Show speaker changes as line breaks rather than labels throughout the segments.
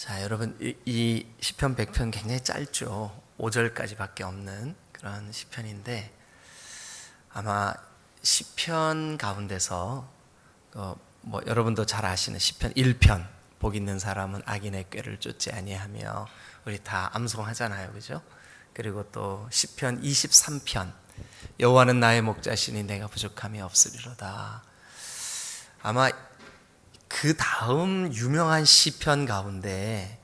자, 여러분, 이 시편 100편 굉장히 짧죠. 5절까지밖에 없는 그런 시편인데, 아마 시편 가운데서 여러분도 잘 아시는 시편 1편, 복 있는 사람은 악인의 꾀를 쫓지 아니하며, 우리 다 암송하잖아요, 그죠? 그리고 또 시편 23편, 여호와는 나의 목자시니 내가 부족함이 없으리로다. 아마 그 다음 유명한 시편 가운데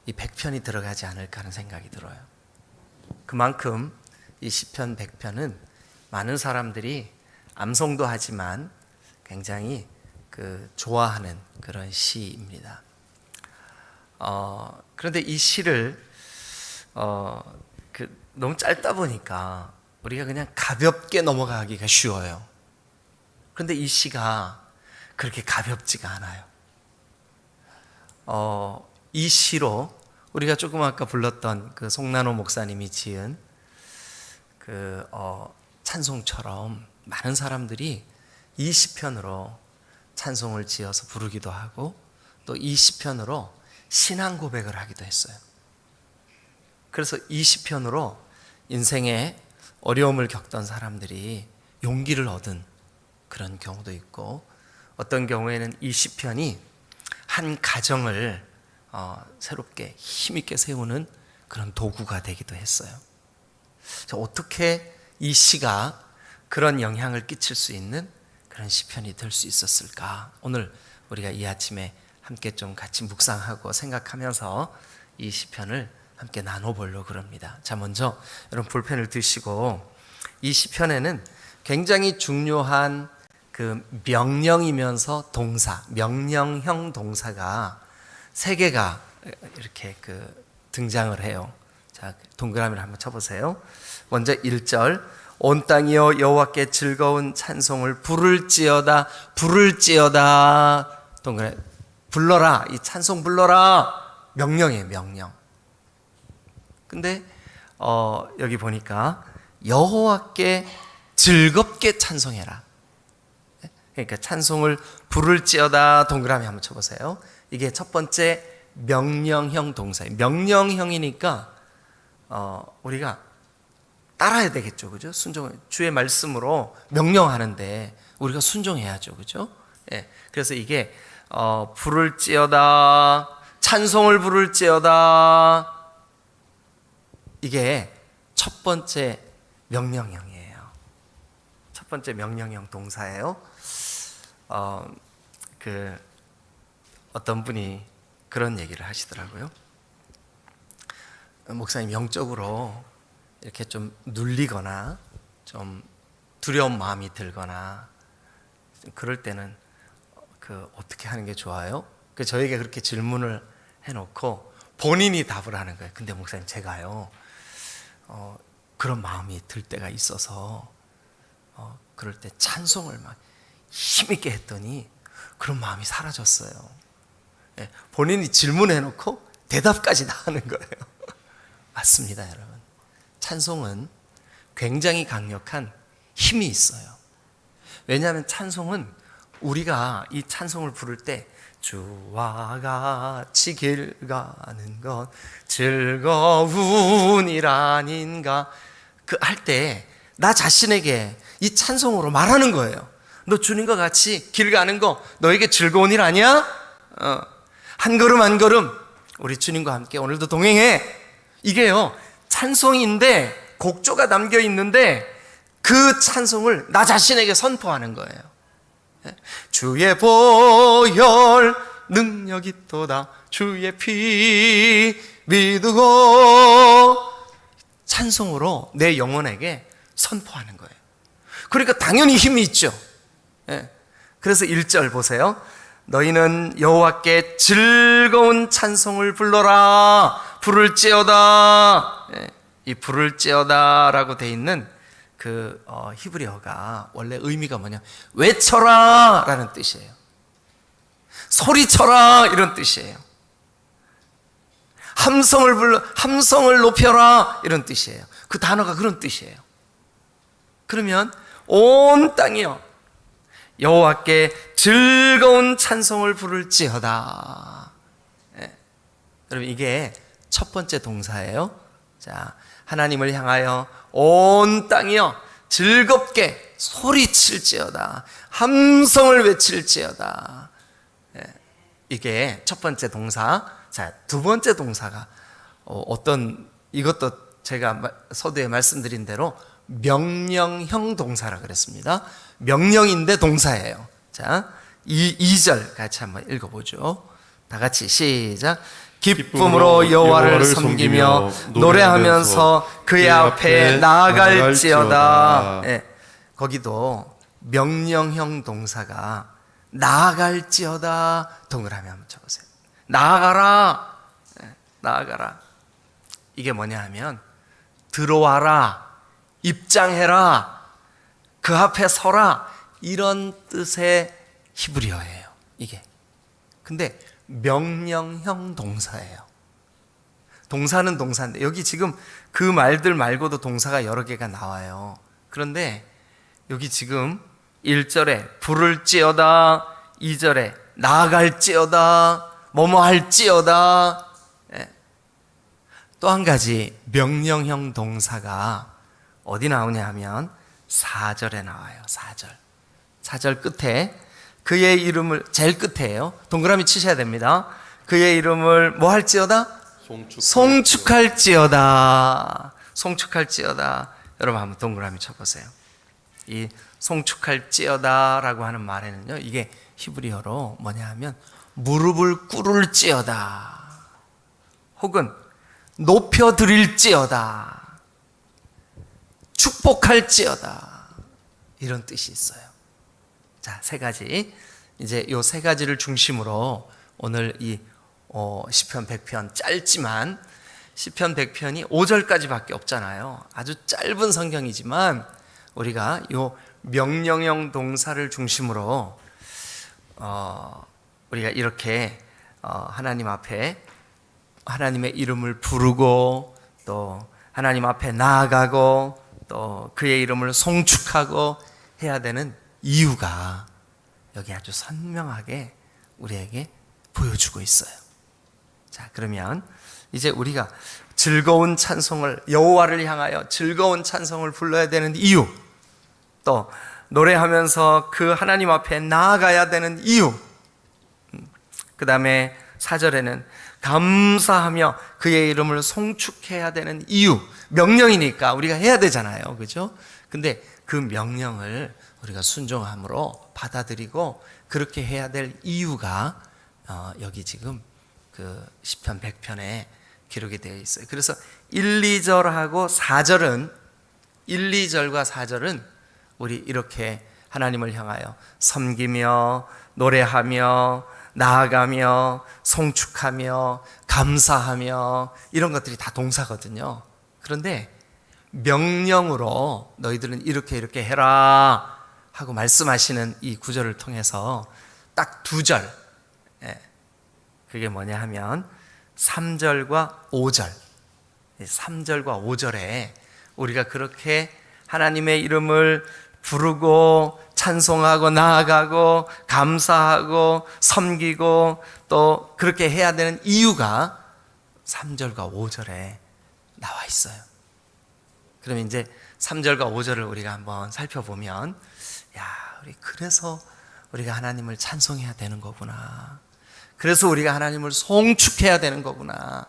이 100편이 들어가지 않을까 하는 생각이 들어요. 그만큼 이 시편 100편은 많은 사람들이 암송도 하지만 굉장히 좋아하는 그런 시입니다. 그런데 이 시를 너무 짧다 보니까 우리가 그냥 가볍게 넘어가기가 쉬워요. 그런데 이 시가 그렇게 가볍지가 않아요. 이 시로 우리가 조금 아까 불렀던 그 송난호 목사님이 지은 찬송처럼 많은 사람들이 이 시편으로 찬송을 지어서 부르기도 하고, 또 이 시편으로 신앙 고백을 하기도 했어요. 그래서 이 시편으로 인생에 어려움을 겪던 사람들이 용기를 얻은 그런 경우도 있고, 어떤 경우에는 이 시편이 한 가정을 새롭게 힘있게 세우는 그런 도구가 되기도 했어요. 어떻게 이 시가 그런 영향을 끼칠 수 있는 그런 시편이 될 수 있었을까? 오늘 우리가 이 아침에 함께 좀 같이 묵상하고 생각하면서 이 시편을 함께 나눠보려고 그럽니다. 자, 먼저 여러분 볼펜을 드시고, 이 시편에는 굉장히 중요한 그 명령이면서 동사, 명령형 동사가 3개가 이렇게 등장을 해요. 자, 동그라미를 한번 쳐보세요. 먼저 1절, 온 땅이여 여호와께 즐거운 찬송을 부를지어다. 부를지어다. 동그라미, 불러라. 이 찬송 불러라. 명령이에요, 명령. 근데 여기 보니까 여호와께 즐겁게 찬송해라. 그러니까 찬송을 부를지어다. 동그라미 한번 쳐보세요. 이게 첫 번째 명령형 동사예요. 명령형이니까 우리가 따라야 되겠죠, 그죠? 주의 말씀으로 명령하는데 우리가 순종해야죠, 그죠? 예. 그래서 이게 부를지어다, 찬송을 부를지어다, 이게 첫 번째 명령형이에요. 첫 번째 명령형 동사예요. 어떤 분이 그런 얘기를 하시더라고요. 목사님, 영적으로 이렇게 좀 눌리거나 좀 두려운 마음이 들거나 그럴 때는 어떻게 하는 게 좋아요? 저에게 그렇게 질문을 해놓고 본인이 답을 하는 거예요. 근데 목사님, 제가요 그런 마음이 들 때가 있어서 그럴 때 찬송을 막 힘있게 했더니 그런 마음이 사라졌어요. 예, 본인이 질문해놓고 대답까지 다 하는 거예요. 맞습니다, 여러분. 찬송은 굉장히 강력한 힘이 있어요. 왜냐하면 찬송은 우리가 이 찬송을 부를 때 주와 같이 길 가는 것 즐거운 일 아닌가 할 때 나 자신에게 이 찬송으로 말하는 거예요. 너 주님과 같이 길 가는 거 너에게 즐거운 일 아니야? 한 걸음 한 걸음 우리 주님과 함께 오늘도 동행해. 이게요 찬송인데 곡조가 담겨 있는데 그 찬송을 나 자신에게 선포하는 거예요. 주의 보혈 능력이 있도다. 주의 피 믿고 찬송으로 내 영혼에게 선포하는 거예요. 그러니까 당연히 힘이 있죠. 그래서 1절 보세요. 너희는 여호와께 즐거운 찬송을 불러라. 부를지어다. 이 부를지어다 라고 돼 있는 히브리어가 원래 의미가 뭐냐, 외쳐라 라는 뜻이에요. 소리쳐라 이런 뜻이에요. 함성을 높여라 이런 뜻이에요. 그 단어가 그런 뜻이에요. 그러면 온 땅이여 여호와께 즐거운 찬송을 부를지어다. 여러분 이게 첫 번째 동사예요. 자, 하나님을 향하여 온 땅이여 즐겁게 소리칠지어다, 함성을 외칠지어다. 이게 첫 번째 동사. 자, 두 번째 동사가 이것도 제가 서두에 말씀드린 대로 명령형 동사라 그랬습니다. 명령인데 동사예요. 자, 2절 같이 한번 읽어보죠. 다 같이 시작. 기쁨으로 여호와를 섬기며 노래하면서 그의 앞에 나아갈지어다. 거기도 명령형 동사가 나아갈지어다. 동그라미 한번 쳐보세요. 나아가라. 나아가라. 이게 뭐냐 하면 들어와라, 입장해라, 그 앞에 서라, 이런 뜻의 히브리어예요 이게. 근데 명령형 동사예요. 동사는 동사인데 여기 지금 그 말들 말고도 동사가 여러 개가 나와요. 그런데 여기 지금 1절에 부를지어다, 2절에 나아갈지어다, 뭐뭐 할지어다. 또 한 가지 명령형 동사가 어디 나오냐 하면 4절에 나와요. 4절 끝에 그의 이름을, 제일 끝에요. 동그라미 치셔야 됩니다. 그의 이름을 뭐 할지어다? 송축할지어다. 송축할지어다. 여러분 한번 동그라미 쳐보세요. 이 송축할지어다라고 하는 말에는요, 이게 히브리어로 뭐냐 하면 무릎을 꿇을지어다, 혹은 높여드릴지어다, 축복할지어다, 이런 뜻이 있어요. 자, 세 가지. 이제 요 세 가지를 중심으로 오늘 이 시편 100편, 짧지만 시편 100편이 5절까지밖에 없잖아요. 아주 짧은 성경이지만 우리가 요 명령형 동사를 중심으로 우리가 이렇게 하나님 앞에 하나님의 이름을 부르고 또 하나님 앞에 나아가고 또 그의 이름을 송축하고 해야 되는 이유가 여기 아주 선명하게 우리에게 보여주고 있어요. 자, 그러면 이제 우리가 즐거운 찬송을, 여호와를 향하여 즐거운 찬송을 불러야 되는 이유, 또 노래하면서 그 하나님 앞에 나아가야 되는 이유, 그 다음에 4절에는 감사하며 그의 이름을 송축해야 되는 이유. 명령이니까 우리가 해야 되잖아요, 그죠? 근데 그 명령을 우리가 순종함으로 받아들이고 그렇게 해야 될 이유가 여기 지금 그 시편 100편에 기록이 되어 있어요. 그래서 1, 2절하고 4절은 1, 2절과 4절은 우리 이렇게 하나님을 향하여 섬기며 노래하며 나아가며 송축하며 감사하며 이런 것들이 다 동사거든요. 그런데 명령으로 너희들은 이렇게 해라 하고 말씀하시는 이 구절을 통해서 딱 2절, 그게 뭐냐 하면 3절과 5절, 3절과 5절에 우리가 그렇게 하나님의 이름을 부르고 찬송하고 나아가고 감사하고 섬기고 또 그렇게 해야 되는 이유가 3절과 5절에 나와 있어요. 그럼 이제 3절과 5절을 우리가 한번 살펴보면, 우리 그래서 우리가 하나님을 찬송해야 되는 거구나. 그래서 우리가 하나님을 송축해야 되는 거구나.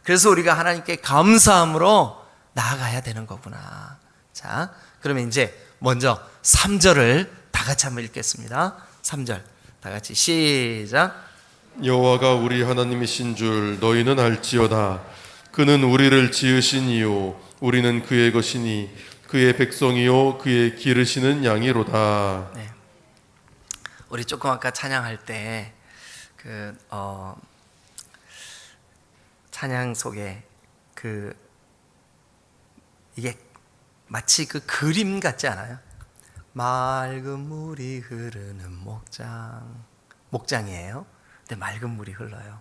그래서 우리가 하나님께 감사함으로 나아가야 되는 거구나. 자, 그러면 이제 먼저 3절을 다 같이 한번 읽겠습니다. 3절 다 같이 시작.
여호와가 우리 하나님이신 줄 너희는 알지어다. 그는 우리를 지으신 이요 우리는 그의 것이니 그의 백성이요 그의 기르시는 양이로다.
네. 우리 조금 아까 찬양할 때 찬양 속에 이게 마치 그 그림 같지 않아요? 맑은 물이 흐르는 목장이에요. 근데 맑은 물이 흘러요.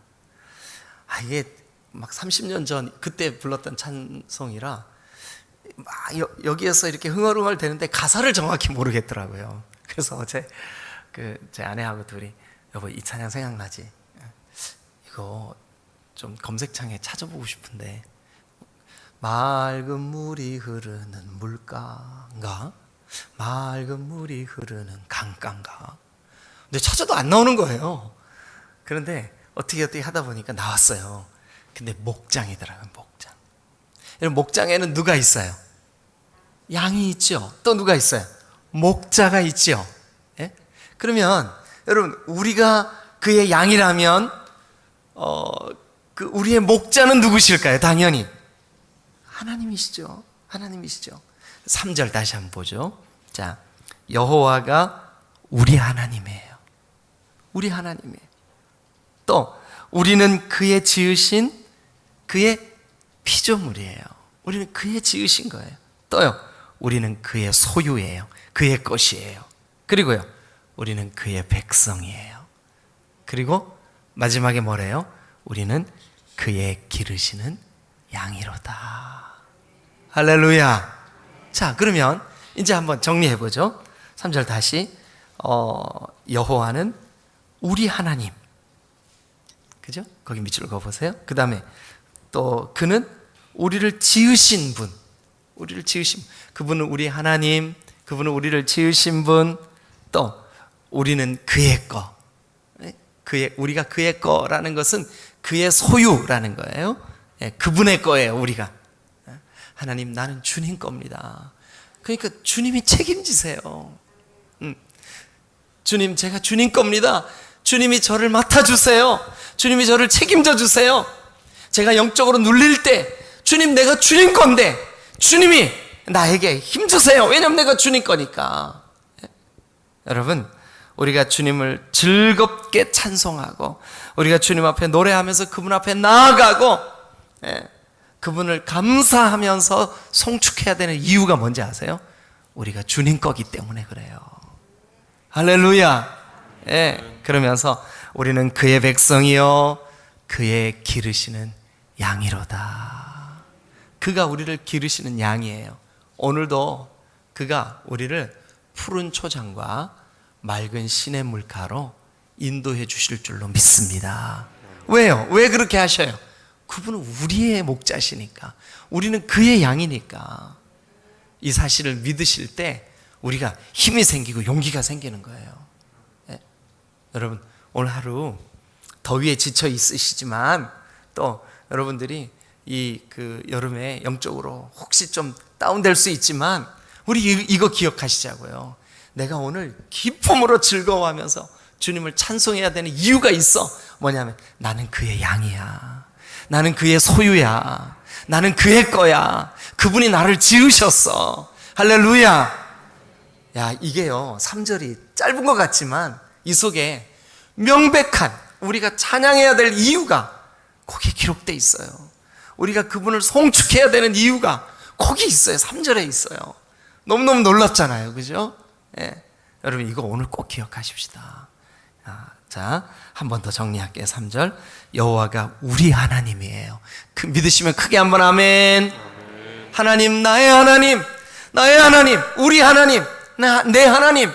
이게 막 30년 전 그때 불렀던 찬송이라 막 여기에서 이렇게 흥얼흥얼 되는데 가사를 정확히 모르겠더라고요. 그래서 어제 제 아내하고 둘이 여보 이 찬양 생각나지? 이거 좀 검색창에 찾아보고 싶은데, 맑은 물이 흐르는 물가인가? 맑은 물이 흐르는 강가인가? 근데 찾아도 안 나오는 거예요. 그런데 어떻게 하다 보니까 나왔어요. 근데 목장이더라고요. 목장. 여러분, 목장에는 누가 있어요? 양이 있죠. 또 누가 있어요? 목자가 있죠. 예? 그러면 여러분, 우리가 그의 양이라면 그 우리의 목자는 누구실까요? 당연히 하나님이시죠. 하나님이시죠. 3절 다시 한번 보죠. 자, 여호와가 우리 하나님이에요. 우리 하나님이에요. 또 우리는 그의 지으신 그의 피조물이에요. 우리는 그의 지으신 거예요. 또요, 우리는 그의 소유예요. 그의 것이에요. 그리고요, 우리는 그의 백성이에요. 그리고 마지막에 뭐래요? 우리는 그의 기르시는 양이로다. 할렐루야. 자, 그러면 이제 한번 정리해 보죠. 3절 다시. 여호와는 우리 하나님. 그죠? 거기 밑줄 그어보세요. 그 다음에 또 그는 우리를 지으신 분. 우리를 지으신 분. 그분은 우리 하나님. 그분은 우리를 지으신 분. 또 우리는 그의 거. 우리가 그의 거라는 것은 그의 소유라는 거예요. 그분의 거예요. 우리가. 하나님, 나는 주님 겁니다. 그러니까 주님이 책임지세요. 주님, 제가 주님 겁니다. 주님이 저를 맡아주세요. 주님이 저를 책임져 주세요. 제가 영적으로 눌릴 때 주님, 내가 주님 건데 주님이 나에게 힘주세요. 왜냐하면 내가 주님 거니까. 여러분, 우리가 주님을 즐겁게 찬송하고 우리가 주님 앞에 노래하면서 그분 앞에 나아가고 그분을 감사하면서 송축해야 되는 이유가 뭔지 아세요? 우리가 주님 거기 때문에 그래요. 할렐루야. 그러면서 우리는 그의 백성이요 그의 기르시는 양이로다. 그가 우리를 기르시는 양이에요. 오늘도 그가 우리를 푸른 초장과 맑은 시냇 물가로 인도해 주실 줄로 믿습니다. 왜요? 왜 그렇게 하셔요? 그분은 우리의 목자시니까, 우리는 그의 양이니까. 이 사실을 믿으실 때 우리가 힘이 생기고 용기가 생기는 거예요. 여러분, 오늘 하루 더위에 지쳐 있으시지만 또 여러분들이 그 여름에 영적으로 혹시 좀 다운될 수 있지만 우리 이거 기억하시자고요. 내가 오늘 기쁨으로 즐거워하면서 주님을 찬송해야 되는 이유가 있어. 뭐냐면 나는 그의 양이야. 나는 그의 소유야. 나는 그의 거야. 그분이 나를 지으셨어. 할렐루야. 야, 이게요 3절이 짧은 것 같지만 이 속에 명백한 우리가 찬양해야 될 이유가 거기에 기록되어 있어요. 우리가 그분을 송축해야 되는 이유가 거기 있어요. 3절에 있어요. 너무너무 놀랍잖아요. 그죠? 여러분, 이거 오늘 꼭 기억하십시다. 자, 한 번 더 정리할게요. 3절. 여호와가 우리 하나님이에요. 믿으시면 크게 한번 아멘. 하나님, 나의 하나님, 나의 하나님, 우리 하나님, 내 하나님.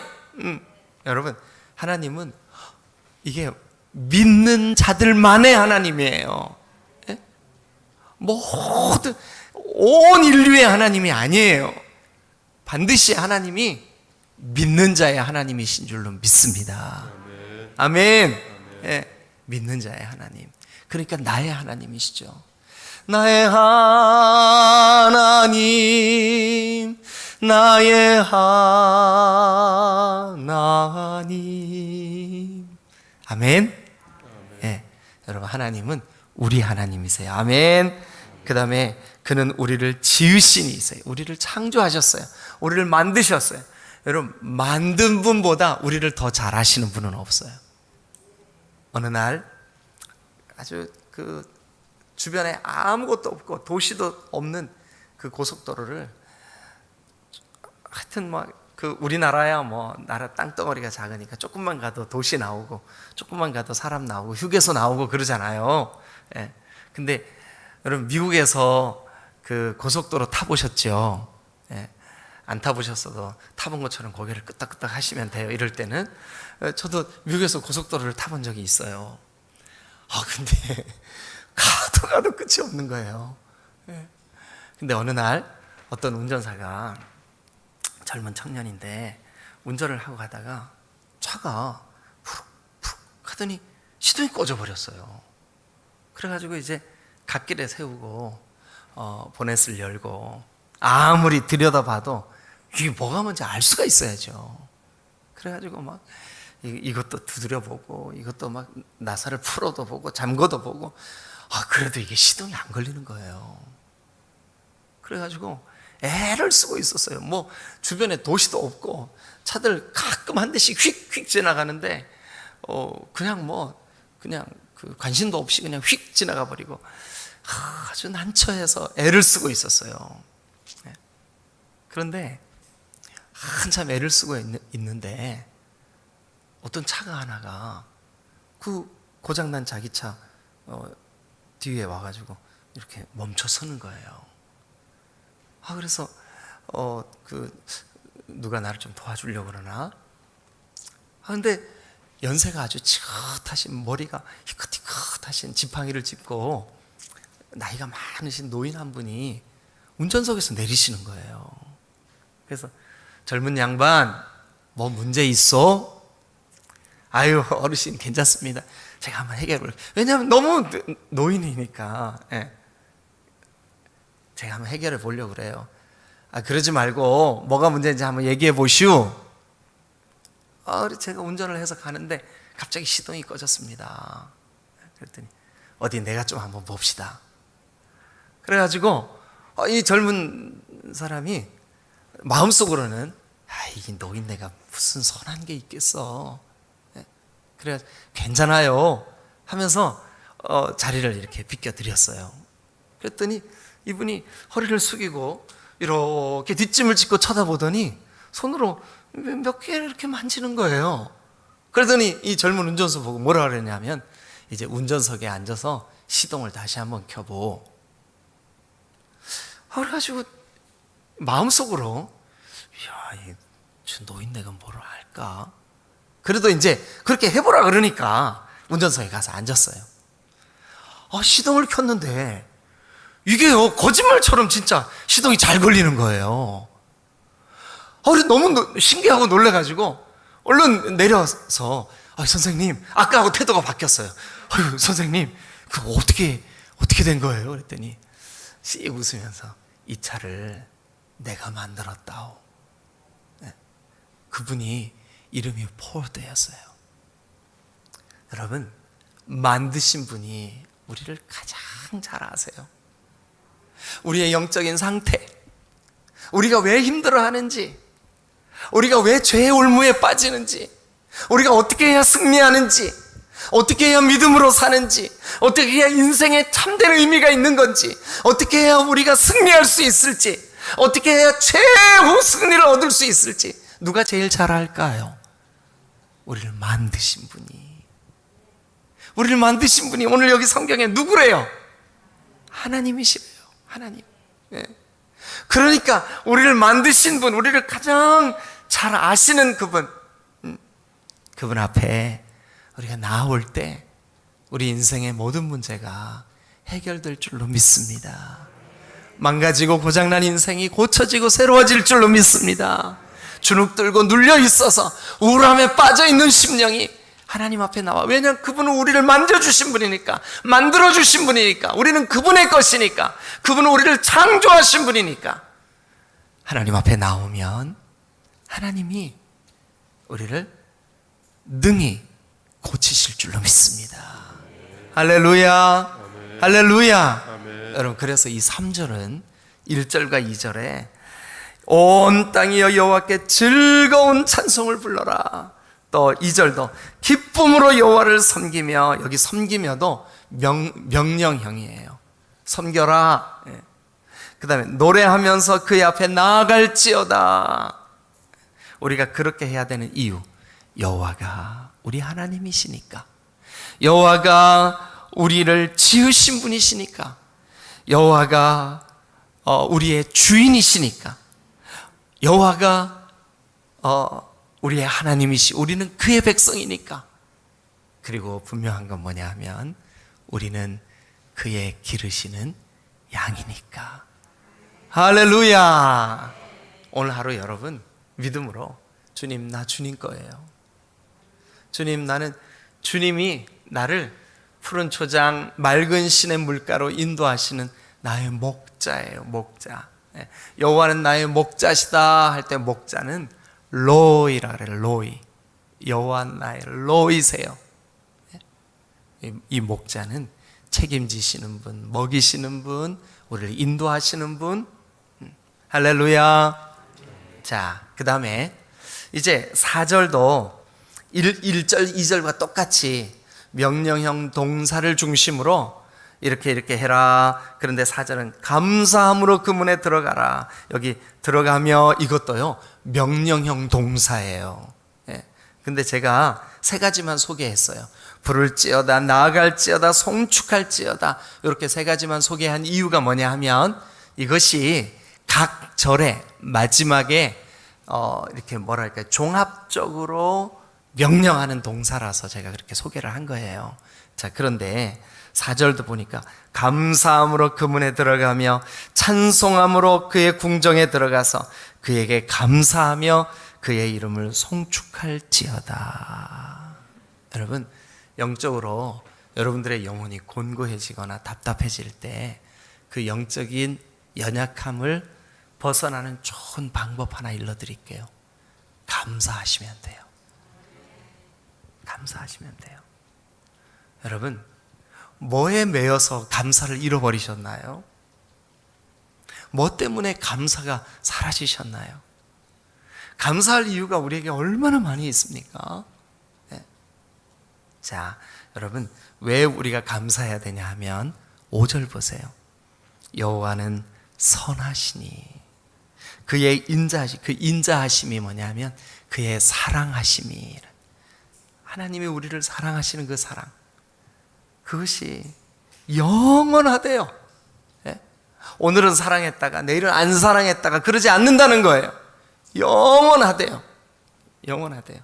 여러분, 하나님은 이게 믿는 자들만의 하나님이에요. 모든 온 인류의 하나님이 아니에요. 반드시 하나님이 믿는 자의 하나님이신 줄로 믿습니다. 아멘. 믿는 자의 하나님. 그러니까 나의 하나님이시죠. 나의 하나님, 나의 하나님. 아멘. 여러분, 하나님은 우리 하나님이세요. 아멘. 그 다음에 그는 우리를 지으신 이세요. 우리를 창조하셨어요. 우리를 만드셨어요. 여러분, 만든 분보다 우리를 더 잘 아시는 분은 없어요. 어느 날 아주 그 주변에 아무것도 없고 도시도 없는 그 고속도로를, 하여튼 그 우리나라야 나라 땅덩어리가 작으니까 조금만 가도 도시 나오고 조금만 가도 사람 나오고 휴게소 나오고 그러잖아요. 근데 여러분, 미국에서 그 고속도로 타보셨죠? 안 타보셨어도 타본 것처럼 고개를 끄덕끄덕 하시면 돼요. 이럴 때는. 저도 미국에서 고속도로를 타본 적이 있어요. 근데 가도 끝이 없는 거예요. 예. 근데 어느 날 어떤 운전사가, 젊은 청년인데 운전을 하고 가다가 차가 푸룩푸룩 하더니 시동이 꺼져버렸어요. 그래가지고 이제 갓길에 세우고 보넷을 열고 아무리 들여다봐도 이게 뭐가 뭔지 알 수가 있어야죠. 그래가지고 막 이것도 두드려보고 이것도 막 나사를 풀어도 보고 잠궈도 보고, 그래도 이게 시동이 안 걸리는 거예요. 그래가지고 애를 쓰고 있었어요. 뭐 주변에 도시도 없고 차들 가끔 한 대씩 휙휙 지나가는데 그냥 그 관심도 없이 그냥 휙 지나가 버리고 아주 난처해서 애를 쓰고 있었어요. 그런데 한참 애를 쓰고 있는데 어떤 차가 하나가 그 고장난 자기 차 뒤에 와가지고 이렇게 멈춰 서는 거예요. 그래서 누가 나를 좀 도와주려고 그러나? 근데 연세가 아주 지긋하신, 머리가 희끗희끗하신 지팡이를 짚고 나이가 많으신 노인 한 분이 운전석에서 내리시는 거예요. 그래서 젊은 양반, 뭐 문제 있어? 아유, 어르신 괜찮습니다. 제가 한번 해결을. 왜냐하면 너무 노인이니까. 예. 제가 한번 해결해 보려고 그래요. 그러지 말고 뭐가 문제인지 한번 얘기해 보시오. 제가 운전을 해서 가는데 갑자기 시동이 꺼졌습니다. 그랬더니 어디 내가 좀 한번 봅시다. 그래가지고 이 젊은 사람이 마음속으로는 이게 노인네가 무슨 선한 게 있겠어. 그래 괜찮아요 하면서 자리를 이렇게 비켜드렸어요. 그랬더니 이분이 허리를 숙이고 이렇게 뒷짐을 짚고 쳐다보더니 손으로 몇 개를 이렇게 만지는 거예요. 그러더니 이 젊은 운전수 보고 뭐라 그러냐면, 이제 운전석에 앉아서 시동을 다시 한번 켜보. 그래가지고 마음속으로 저 노인네가 뭐를 알까? 그래도 이제 그렇게 해보라 그러니까 운전석에 가서 앉았어요. 시동을 켰는데 이게요, 거짓말처럼 진짜 시동이 잘 걸리는 거예요. 너무 신기하고 놀래가지고 얼른 내려서 선생님, 아까하고 태도가 바뀌었어요. 선생님, 그거 어떻게 된 거예요? 그랬더니 씩 웃으면서 이 차를 내가 만들었다오. 그분이 이름이 포르드였어요. 여러분, 만드신 분이 우리를 가장 잘 아세요. 우리의 영적인 상태, 우리가 왜 힘들어하는지, 우리가 왜 죄의 올무에 빠지는지, 우리가 어떻게 해야 승리하는지, 어떻게 해야 믿음으로 사는지, 어떻게 해야 인생에 참된 의미가 있는 건지, 어떻게 해야 우리가 승리할 수 있을지, 어떻게 해야 최후 승리를 얻을 수 있을지, 누가 제일 잘 알까요? 우리를 만드신 분이. 우리를 만드신 분이 오늘 여기 성경에 누구래요? 하나님이시래요. 하나님. 그러니까 우리를 만드신 분, 우리를 가장 잘 아시는 그분 앞에 우리가 나올 때 우리 인생의 모든 문제가 해결될 줄로 믿습니다. 망가지고 고장난 인생이 고쳐지고 새로워질 줄로 믿습니다. 주눅들고 눌려 있어서 우울함에 빠져 있는 심령이 하나님 앞에 나와. 왜냐하면 그분은 우리를 만져주신 분이니까, 만들어주신 분이니까, 우리는 그분의 것이니까, 그분은 우리를 창조하신 분이니까, 하나님 앞에 나오면 하나님이 우리를 능히 고치실 줄로 믿습니다. 할렐루야.
아멘.
할렐루야.
아멘.
여러분, 그래서 이 3절은 1절과 2절에 온 땅이여 여호와께 즐거운 찬송을 불러라. 또 2절도 기쁨으로 여호와를 섬기며, 여기 섬기며도 명령형이에요. 섬겨라. 그 다음에 노래하면서 그의 앞에 나아갈지어다. 우리가 그렇게 해야 되는 이유, 여호와가 우리 하나님이시니까, 여호와가 우리를 지으신 분이시니까, 여호와가 우리의 주인이시니까, 여호와가 우리의 하나님이시, 우리는 그의 백성이니까. 그리고 분명한 건 뭐냐 하면 우리는 그의 기르시는 양이니까. 할렐루야. 오늘 하루 여러분 믿음으로 주님, 나 주님 거예요. 주님, 나는 주님이 나를 푸른 초장 맑은 시냇 물가로 인도하시는 나의 목자예요. 목자. 여호와는 나의 목자시다 할 때 목자는 로이라 그래요. 로이. 여호와 나의 로이세요. 이 목자는 책임지시는 분, 먹이시는 분, 우리를 인도하시는 분. 할렐루야. 자, 그 다음에 이제 4절도 1절, 2절과 똑같이 명령형 동사를 중심으로 이렇게 이렇게 해라. 그런데 4절은 감사함으로 그 문에 들어가라. 여기 들어가며 이것도요 명령형 동사예요. 근데 제가 3가지만 소개했어요. 부를지어다, 나아갈지어다, 송축할지어다. 이렇게 3가지만 소개한 이유가 뭐냐 하면 이것이 각 절의 마지막에 이렇게 뭐랄까 종합적으로 명령하는 동사라서 제가 그렇게 소개를 한 거예요. 자, 그런데 4절도 보니까 감사함으로 그 문에 들어가며 찬송함으로 그의 궁정에 들어가서 그에게 감사하며 그의 이름을 송축할지어다. 여러분, 영적으로 여러분들의 영혼이 곤고해지거나 답답해질 때 그 영적인 연약함을 벗어나는 좋은 방법 하나 일러드릴게요. 감사하시면 돼요. 감사하시면 돼요. 여러분, 뭐에 매여서 감사를 잃어버리셨나요? 뭐 때문에 감사가 사라지셨나요? 감사할 이유가 우리에게 얼마나 많이 있습니까? 네. 자, 여러분, 왜 우리가 감사해야 되냐 하면 5절 보세요. 여호와는 선하시니. 그의 인자하심이 뭐냐면 그의 사랑하심이. 하나님이 우리를 사랑하시는 그 사랑, 그것이 영원하대요. 예? 오늘은 사랑했다가 내일은 안 사랑했다가 그러지 않는다는 거예요. 영원하대요. 영원하대요.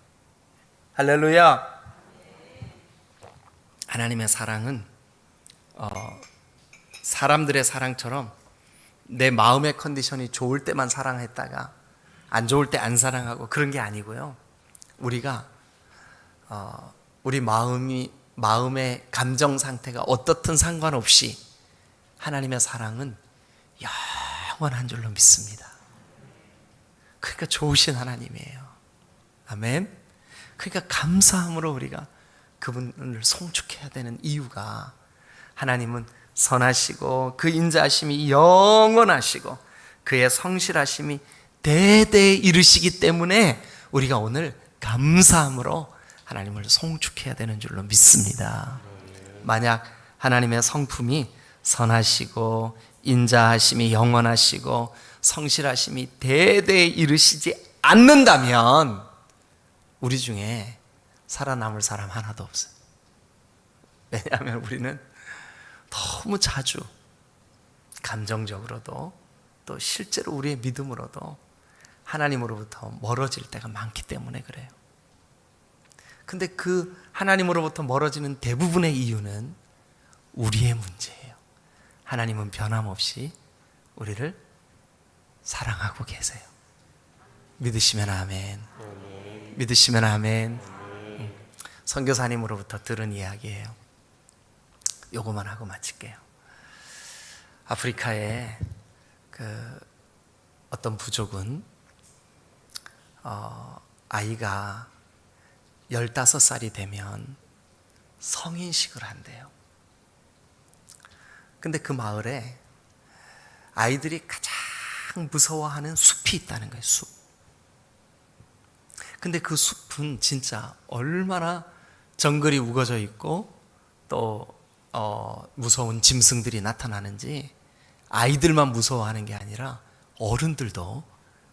할렐루야. 하나님의 사랑은 사람들의 사랑처럼 내 마음의 컨디션이 좋을 때만 사랑했다가 안 좋을 때 안 사랑하고 그런 게 아니고요. 우리가 우리 마음의 감정 상태가 어떻든 상관없이 하나님의 사랑은 영원한 줄로 믿습니다. 그러니까 좋으신 하나님이에요. 아멘. 그러니까 감사함으로 우리가 그분을 송축해야 되는 이유가, 하나님은 선하시고 그 인자하심이 영원하시고 그의 성실하심이 대대에 이르시기 때문에 우리가 오늘 감사함으로 하나님을 송축해야 되는 줄로 믿습니다. 만약 하나님의 성품이 선하시고 인자하심이 영원하시고 성실하심이 대대에 이르시지 않는다면 우리 중에 살아남을 사람 하나도 없어요. 왜냐하면 우리는 너무 자주 감정적으로도 또 실제로 우리의 믿음으로도 하나님으로부터 멀어질 때가 많기 때문에 그래요. 근데 그 하나님으로부터 멀어지는 대부분의 이유는 우리의 문제예요. 하나님은 변함없이 우리를 사랑하고 계세요. 믿으시면 아멘. 믿으시면 아멘. 선교사님으로부터 들은 이야기예요. 요거만 하고 마칠게요. 아프리카의 어떤 부족은 아이가 15살이 되면 성인식을 한대요. 근데 그 마을에 아이들이 가장 무서워하는 숲이 있다는 거예요. 숲. 근데 그 숲은 진짜 얼마나 정글이 우거져 있고 또 무서운 짐승들이 나타나는지 아이들만 무서워하는 게 아니라 어른들도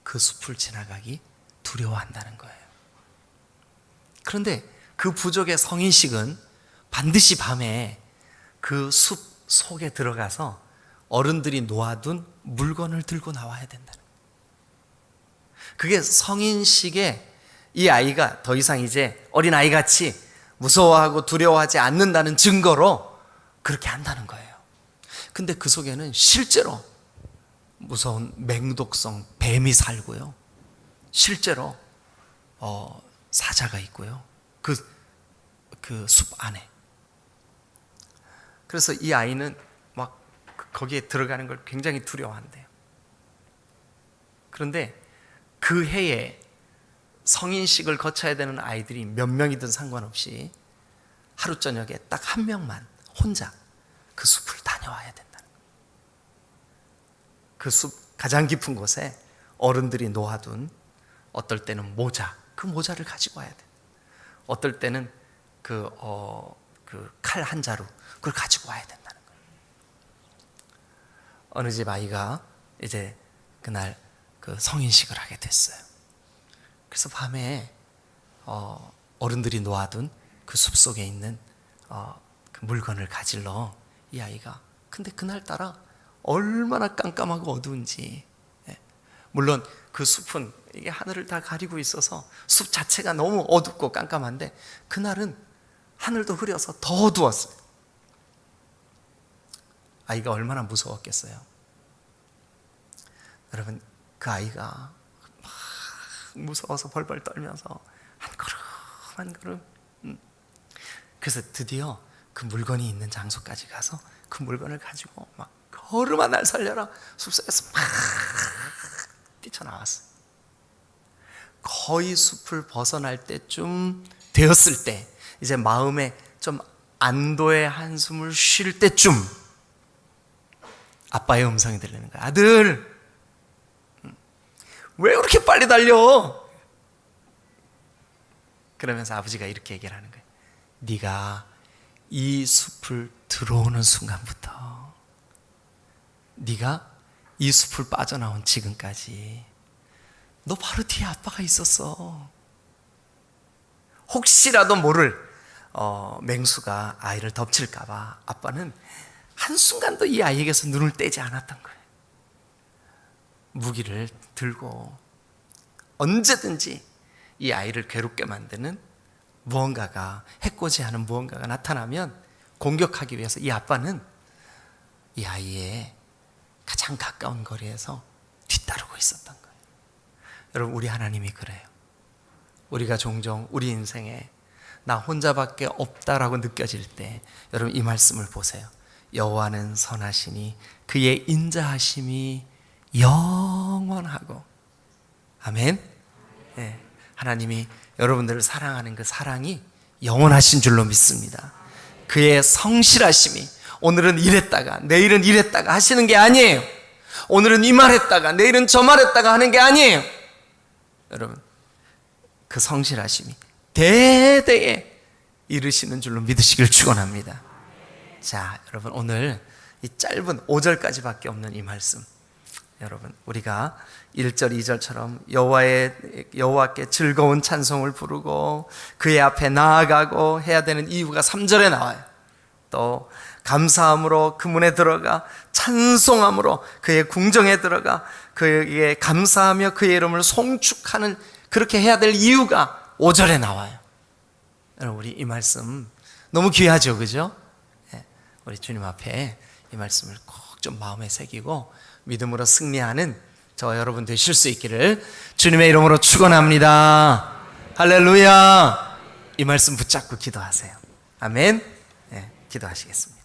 그 숲을 지나가기 두려워한다는 거예요. 그런데 그 부족의 성인식은 반드시 밤에 그 숲 속에 들어가서 어른들이 놓아둔 물건을 들고 나와야 된다는 거예요. 그게 성인식에 이 아이가 더 이상 이제 어린아이같이 무서워하고 두려워하지 않는다는 증거로 그렇게 한다는 거예요. 근데 그 속에는 실제로 무서운 맹독성 뱀이 살고요. 실제로 사자가 있고요. 그 숲 안에. 그래서 이 아이는 막 거기에 들어가는 걸 굉장히 두려워한대요. 그런데 그 해에 성인식을 거쳐야 되는 아이들이 몇 명이든 상관없이 하루 저녁에 딱 한 명만 혼자 그 숲을 다녀와야 된다는 거예요. 그 숲 가장 깊은 곳에 어른들이 놓아둔 어떨 때는 모자, 그 모자를 가지고 와야 돼. 어떨 때는 그 칼 한 자루, 그걸 가지고 와야 된다는 거예요. 어느 집 아이가 이제 그날 그 성인식을 하게 됐어요. 그래서 밤에 어른들이 놓아둔 그 숲속에 있는 그 물건을 가지러 이 아이가, 근데 그날따라 얼마나 깜깜하고 어두운지. 물론 그 숲은 이게 하늘을 다 가리고 있어서 숲 자체가 너무 어둡고 깜깜한데 그날은 하늘도 흐려서 더 어두웠어요. 아이가 얼마나 무서웠겠어요. 여러분, 그 아이가 막 무서워서 벌벌 떨면서 한 걸음 한 걸음, 그래서 드디어 그 물건이 있는 장소까지 가서 그 물건을 가지고 막 걸음아 날 살려라 숲속에서 막 뛰쳐나왔어요. 거의 숲을 벗어날 때쯤 되었을 때, 이제 마음에 좀 안도의 한숨을 쉴 때쯤 아빠의 음성이 들리는 거야. 아들, 왜 그렇게 빨리 달려? 그러면서 아버지가 이렇게 얘기를 하는 거예요. 네가 이 숲을 들어오는 순간부터, 네가 이 숲을 빠져나온 지금까지 너 바로 뒤에 아빠가 있었어. 혹시라도 모를 맹수가 아이를 덮칠까 봐 아빠는 한순간도 이 아이에게서 눈을 떼지 않았던 거예요. 무기를 들고 언제든지 이 아이를 괴롭게 만드는 무언가가, 해코지하는 무언가가 나타나면 공격하기 위해서 이 아빠는 이 아이의 가장 가까운 거리에서 뒤따르고 있었던 거예요. 여러분, 우리 하나님이 그래요. 우리가 종종 우리 인생에 나 혼자밖에 없다라고 느껴질 때, 여러분 이 말씀을 보세요. 여호와는 선하시니 그의 인자하심이 영원하고. 아멘. 네, 하나님이 여러분들을 사랑하는 그 사랑이 영원하신 줄로 믿습니다. 그의 성실하심이 오늘은 이랬다가 내일은 이랬다가 하시는 게 아니에요. 오늘은 이 말했다가 내일은 저 말했다가 하는 게 아니에요. 여러분, 그 성실하심이 대대에 이르시는 줄로 믿으시길 축원합니다. 자, 여러분, 오늘 이 짧은 5절까지밖에 없는 이 말씀, 여러분, 우리가 1절, 2절처럼 여호와께 즐거운 찬송을 부르고 그의 앞에 나아가고 해야 되는 이유가 3절에 나와요. 또 감사함으로 그 문에 들어가 찬송함으로 그의 궁정에 들어가 그에게 감사하며 그의 이름을 송축하는, 그렇게 해야 될 이유가 5절에 나와요. 여러분, 우리 이 말씀 너무 귀하죠, 그죠? 우리 주님 앞에 이 말씀을 꼭 좀 마음에 새기고 믿음으로 승리하는 저와 여러분 되실 수 있기를 주님의 이름으로 축원합니다. 할렐루야. 이 말씀 붙잡고 기도하세요. 아멘. 네, 기도하시겠습니다.